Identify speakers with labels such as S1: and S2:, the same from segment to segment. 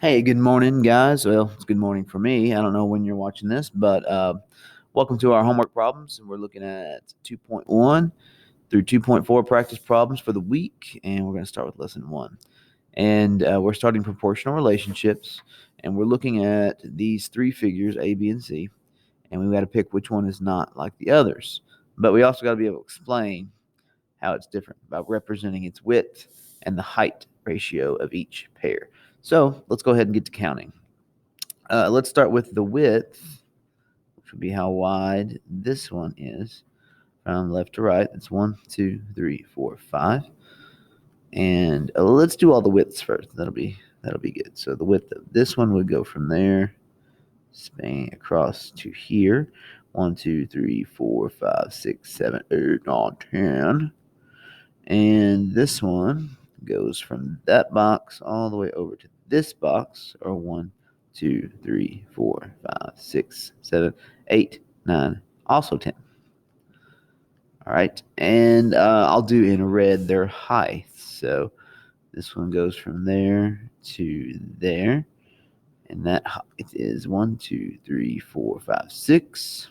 S1: Hey, good morning, guys. Well, it's good morning for me. I don't know when you're watching this, but welcome to our homework problems. And we're looking at 2.1 through 2.4 practice problems for the week. And we're going to start with lesson 1. And we're starting proportional relationships. And we're looking at these three figures, A, B, and C. And we've got to pick which one is not like the others. But we also got to be able to explain how it's different by representing its width and the height ratio of each pair. So let's go ahead and get to counting. Let's start with the width, which would be how wide this one is from left to right. That's 1, 2, 3, 4, 5. And let's do all the widths first. That'll be good. So the width of this one would go from there, span across to here. 1, 2, 3, 4, 5, 6, 7, 8, 9, 10. And this one goes from that box all the way over to this box, or 1, 2, 3, 4, 5, 6, 7, 8, 9, also 10. All right, and I'll do in red their height. So this one goes from there to there, and that height is 1, 2, 3, 4, 5, 6.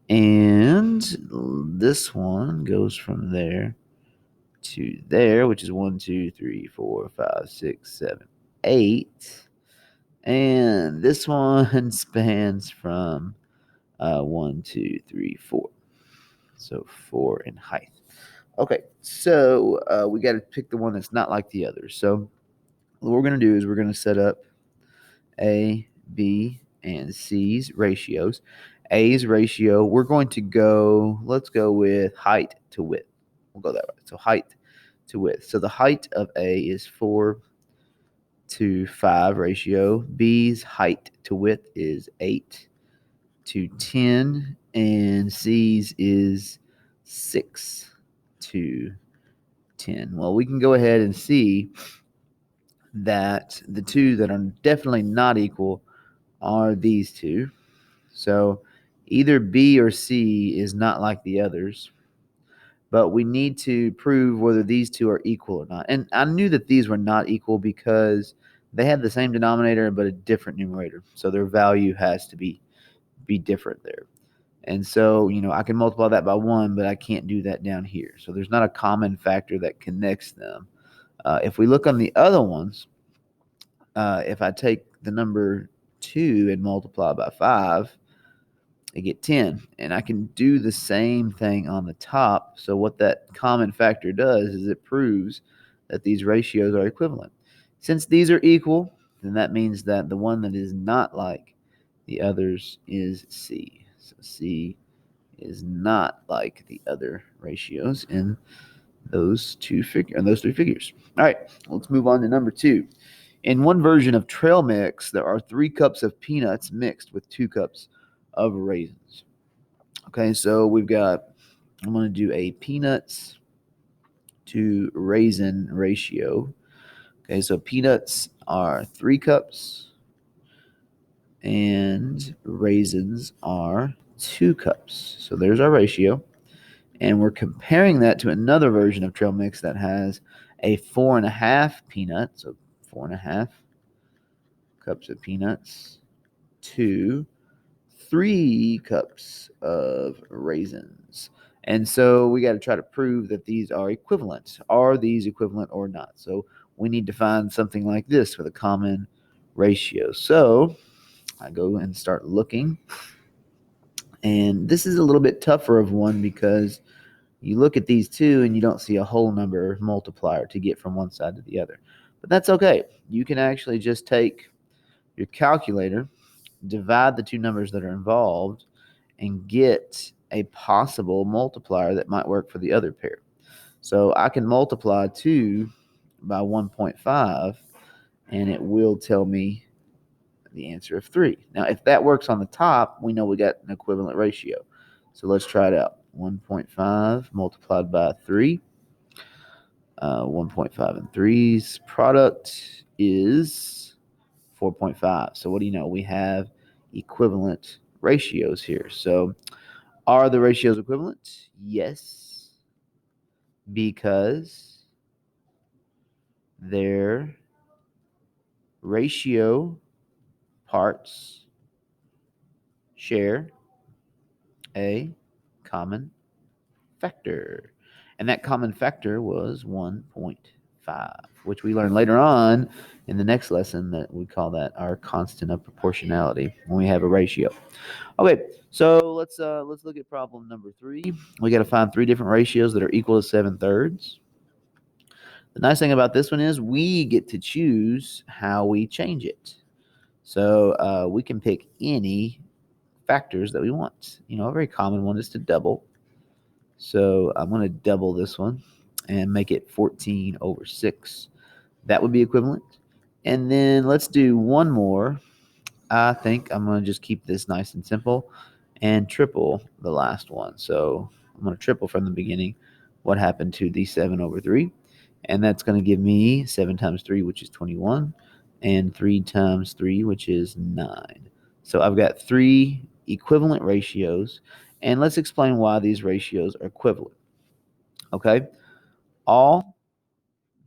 S1: And this one goes from there to there, which is 1, 2, 3, 4, 5, 6, 7, 8. And this one spans from 1, 2, 3, 4. So 4 in height. Okay, so we got to pick the one that's not like the others. So what we're going to do is we're going to set up A, B, and C's ratios. A's ratio, we're going to go, let's go with height to width. We'll go that way. So height to width. So the height of A is 4 to 5 ratio. B's height to width is 8 to 10. And C's is 6 to 10. Well, we can go ahead and see that the two that are definitely not equal are these two. So either B or C is not like the others, but we need to prove whether these two are equal or not. And I knew that these were not equal because they had the same denominator but a different numerator. So their value has to be different there. And so, I can multiply that by 1, but I can't do that down here. So there's not a common factor that connects them. If we look on the other ones, if I take the number 2 and multiply by 5, I get 10. And I can do the same thing on the top. So what that common factor does is it proves that these ratios are equivalent. Since these are equal, then that means that the one that is not like the others is C. So C is not like the other ratios in those three figures. All right, let's move on to number 2. In one version of trail mix, there are 3 cups of peanuts mixed with 2 cups of raisins. Okay, so I'm going to do a peanuts to raisin ratio. Okay, so peanuts are 3 cups and raisins are 2 cups. So there's our ratio. And we're comparing that to another version of trail mix that has a 4.5 peanut, so 4.5 cups of peanuts to 3 cups of raisins. And so we got to try to prove that these are equivalent. Are these equivalent or not? So we need to find something like this with a common ratio. So I go and start looking. And this is a little bit tougher of one because you look at these two and you don't see a whole number multiplier to get from one side to the other. But that's okay. You can actually just take your calculator, divide the two numbers that are involved, and get a possible multiplier that might work for the other pair. So I can multiply 2 by 1.5, and it will tell me the answer of 3. Now, if that works on the top, we know we got an equivalent ratio. So let's try it out. 1.5 multiplied by 3. 1.5 and 3's product is 4.5. So what do you know? We have equivalent ratios here. So are the ratios equivalent? Yes, because their ratio parts share a common factor. And that common factor was 1.5, which we learn later on in the next lesson that we call that our constant of proportionality when we have a ratio. Okay, so let's look at problem number 3. We got to find 3 different ratios that are equal to 7/3. The nice thing about this one is we get to choose how we change it. So we can pick any factors that we want. A very common one is to double. So I'm going to double this one and make it 14/6. That would be equivalent. And then let's do one more. I think I'm going to just keep this nice and simple and triple the last one. So I'm going to triple from the beginning what happened to the 7/3. And that's going to give me 7 times 3, which is 21, and 3 times 3, which is 9. So I've got 3 equivalent ratios. And let's explain why these ratios are equivalent. Okay? All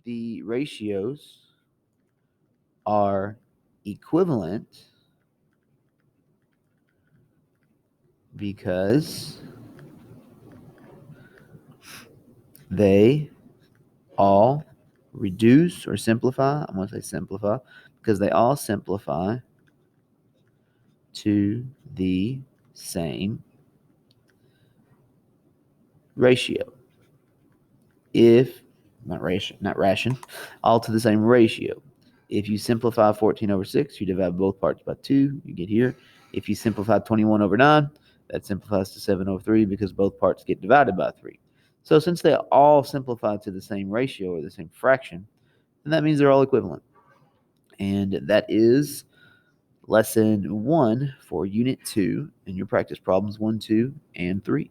S1: the ratios are equivalent because they all reduce or simplify. I'm going to say simplify because they all simplify to the same ratio. If not ration, all to the same ratio. If you simplify 14/6, you divide both parts by 2, you get here. If you simplify 21/9, that simplifies to 7/3 because both parts get divided by 3. So since they all simplify to the same ratio or the same fraction, then that means they're all equivalent. And that is lesson 1 for unit 2 in your practice problems 1, 2, and 3.